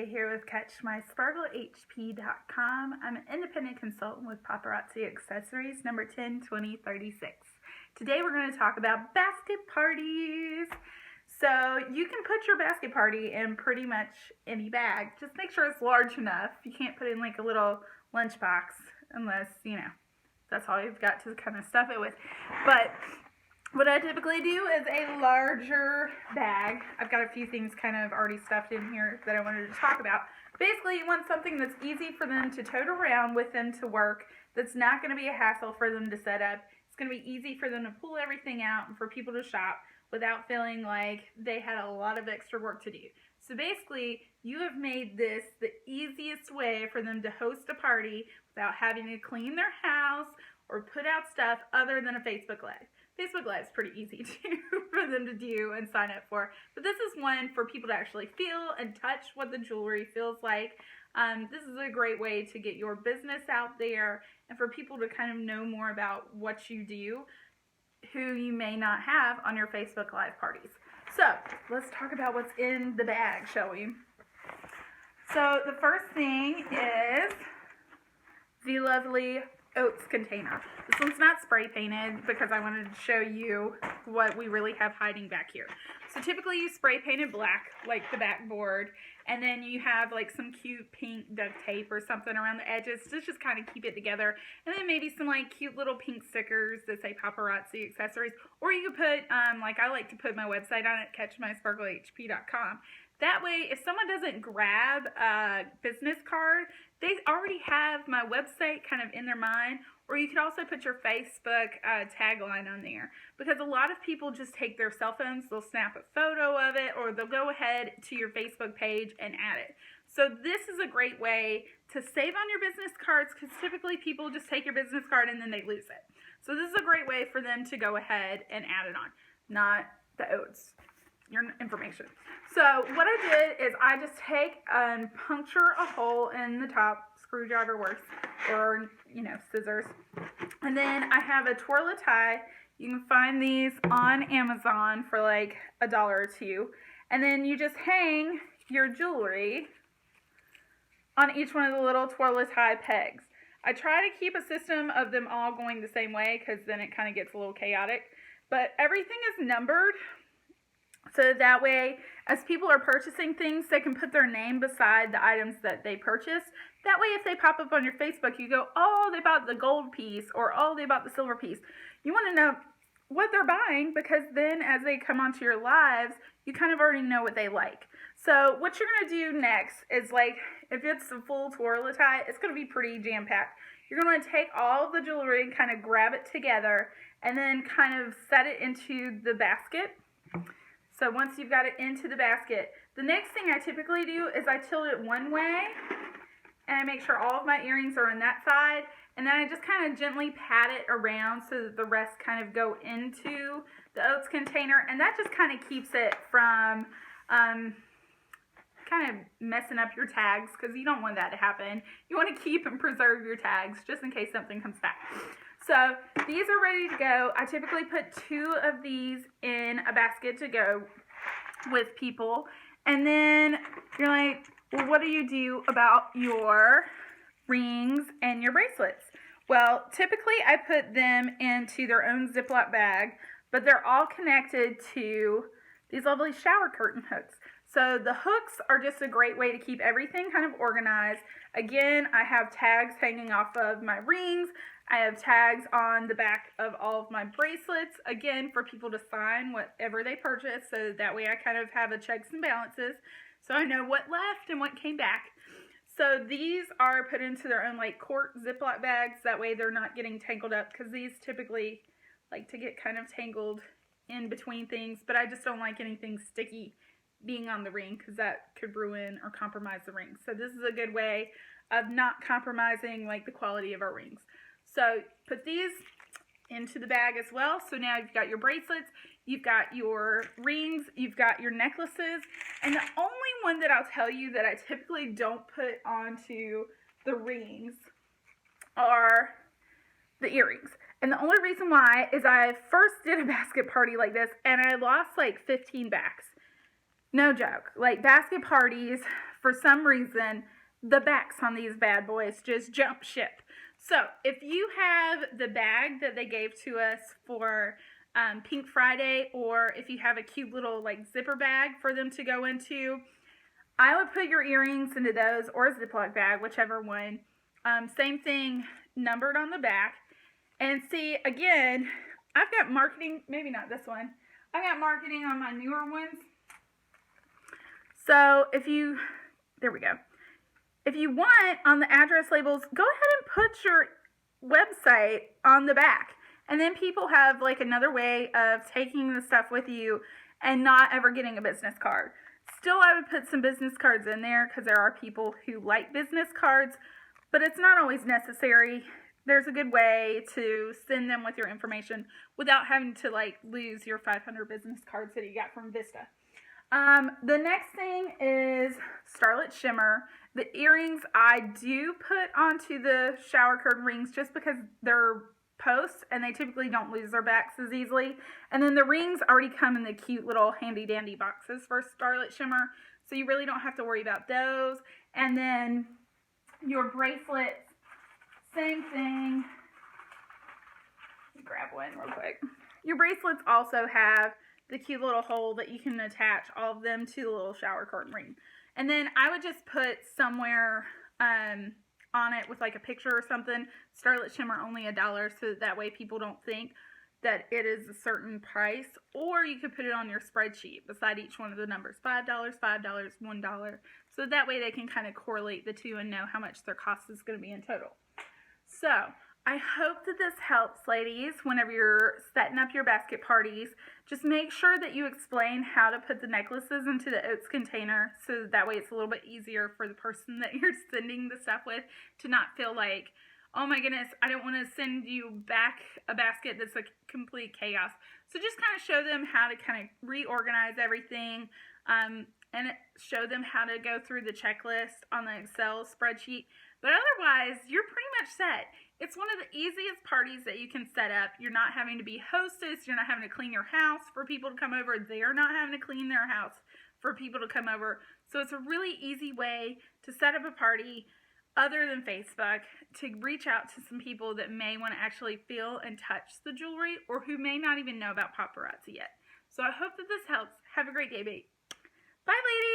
Cynthia here with CatchMySparkleHP.com. I'm an independent consultant with Paparazzi Accessories, number 102036. Today we're going to talk about basket parties. So you can put your basket party in pretty much any bag. Just make sure it's large enough. You can't put it in like a little lunchbox unless, that's all you've got to kind of stuff it with. But what I typically do is a larger bag. I've got a few things kind of already stuffed in here that I wanted to talk about. Basically, you want something that's easy for them to tote around with them to work, that's not going to be a hassle for them to set up. It's going to be easy for them to pull everything out and for people to shop without feeling like they had a lot of extra work to do. So basically, you have made this the easiest way for them to host a party without having to clean their house or put out stuff other than a Facebook Live. Facebook Live is pretty easy too for them to do and sign up for. But this is one for people to actually feel and touch what the jewelry feels like. This is a great way to get your business out there and for people to kind of know more about what you do, who you may not have on your Facebook Live parties. So let's talk about what's in the bag, shall we? So the first thing is the lovely oats container. This one's not spray painted because I wanted to show you what we really have hiding back here. So typically you spray painted black like the backboard, and then you have like some cute pink duct tape or something around the edges to just kind of keep it together, and then maybe some like cute little pink stickers that say Paparazzi Accessories, or you could put like I like to put my website on it, CatchMySparkleHP.com. That way, if someone doesn't grab a business card, they already have my website kind of in their mind. Or you could also put your Facebook tagline on there. Because a lot of people just take their cell phones, they'll snap a photo of it, or they'll go ahead to your Facebook page and add it. So this is a great way to save on your business cards, because typically people just take your business card and then they lose it. So this is a great way for them to go ahead and add it on, not the oats. Your information. So what I did is I just take and puncture a hole in the top, screwdriver works, or scissors, and then I have a twirl a tie. You can find these on Amazon for like $1 or $2, and then you just hang your jewelry on each one of the little twirl a tie pegs. I try to keep a system of them all going the same way because then it kind of gets a little chaotic, but everything is numbered. So that way, as people are purchasing things, they can put their name beside the items that they purchased. That way, if they pop up on your Facebook, you go, oh, they bought the gold piece, or oh, they bought the silver piece. You want to know what they're buying, because then as they come onto your lives, you kind of already know what they like. So what you're going to do next is, like, if it's a full twirl tie, it's going to be pretty jam-packed. You're going to take all of the jewelry and kind of grab it together, and then kind of set it into the basket. So once you've got it into the basket, the next thing I typically do is I tilt it one way, and I make sure all of my earrings are on that side, and then I just kind of gently pat it around so that the rest kind of go into the oats container, and that just kind of keeps it from kind of messing up your tags, because you don't want that to happen. You want to keep and preserve your tags just in case something comes back. So these are ready to go. I typically put 2 of these in a basket to go with people. And then you're like, well, what do you do about your rings and your bracelets? Well, typically I put them into their own Ziploc bag, but they're all connected to these lovely shower curtain hooks. So the hooks are just a great way to keep everything kind of organized. Again, I have tags hanging off of my rings. I have tags on the back of all of my bracelets, again, for people to sign whatever they purchase, so that way I kind of have a checks and balances, so I know what left and what came back. So these are put into their own like quart Ziploc bags, that way they're not getting tangled up, because these typically like to get kind of tangled in between things, but I just don't like anything sticky being on the ring, because that could ruin or compromise the ring. So this is a good way of not compromising like the quality of our rings. So put these into the bag as well. So now you've got your bracelets, you've got your rings, you've got your necklaces, and the only one that I'll tell you that I typically don't put onto the rings are the earrings. And the only reason why is I first did a basket party like this and I lost like 15 backs. No joke. Like basket parties for some reason, the backs on these bad boys just jump ship. So if you have the bag that they gave to us for Pink Friday, or if you have a cute little like zipper bag for them to go into, I would put your earrings into those, or a Ziploc bag, whichever one. Same thing, numbered on the back. And see, again, I've got marketing, maybe not this one. I've got marketing on my newer ones. So there we go. If you want, on the address labels, go ahead and put your website on the back. And then people have like another way of taking the stuff with you and not ever getting a business card. Still, I would put some business cards in there because there are people who like business cards, but it's not always necessary. There's a good way to send them with your information without having to like lose your 500 business cards that you got from Vista. The next thing is Starlit Shimmer. The earrings I do put onto the shower curtain rings just because they're posts and they typically don't lose their backs as easily. And then the rings already come in the cute little handy dandy boxes for Starlit Shimmer, so you really don't have to worry about those. And then your bracelets, same thing. Let me grab one real quick. Your bracelets also have the cute little hole that you can attach all of them to the little shower curtain ring. And then I would just put somewhere on it with like a picture or something, Starlit Shimmer only $1, so that way people don't think that it is a certain price. Or you could put it on your spreadsheet beside each one of the numbers, $5, $5, $1. So that way they can kind of correlate the two and know how much their cost is going to be in total. So I hope that this helps, ladies, whenever you're setting up your basket parties. Just make sure that you explain how to put the necklaces into the oats container, so that way it's a little bit easier for the person that you're sending the stuff with to not feel like, oh my goodness, I don't want to send you back a basket that's a complete chaos. So just kind of show them how to kind of reorganize everything, and show them how to go through the checklist on the Excel spreadsheet. But otherwise, you're pretty much set. It's one of the easiest parties that you can set up. You're not having to be hostess. You're not having to clean your house for people to come over. They're not having to clean their house for people to come over. So it's a really easy way to set up a party other than Facebook, to reach out to some people that may want to actually feel and touch the jewelry, or who may not even know about paparazzi yet. So I hope that this helps. Have a great day, babe. Bye, ladies.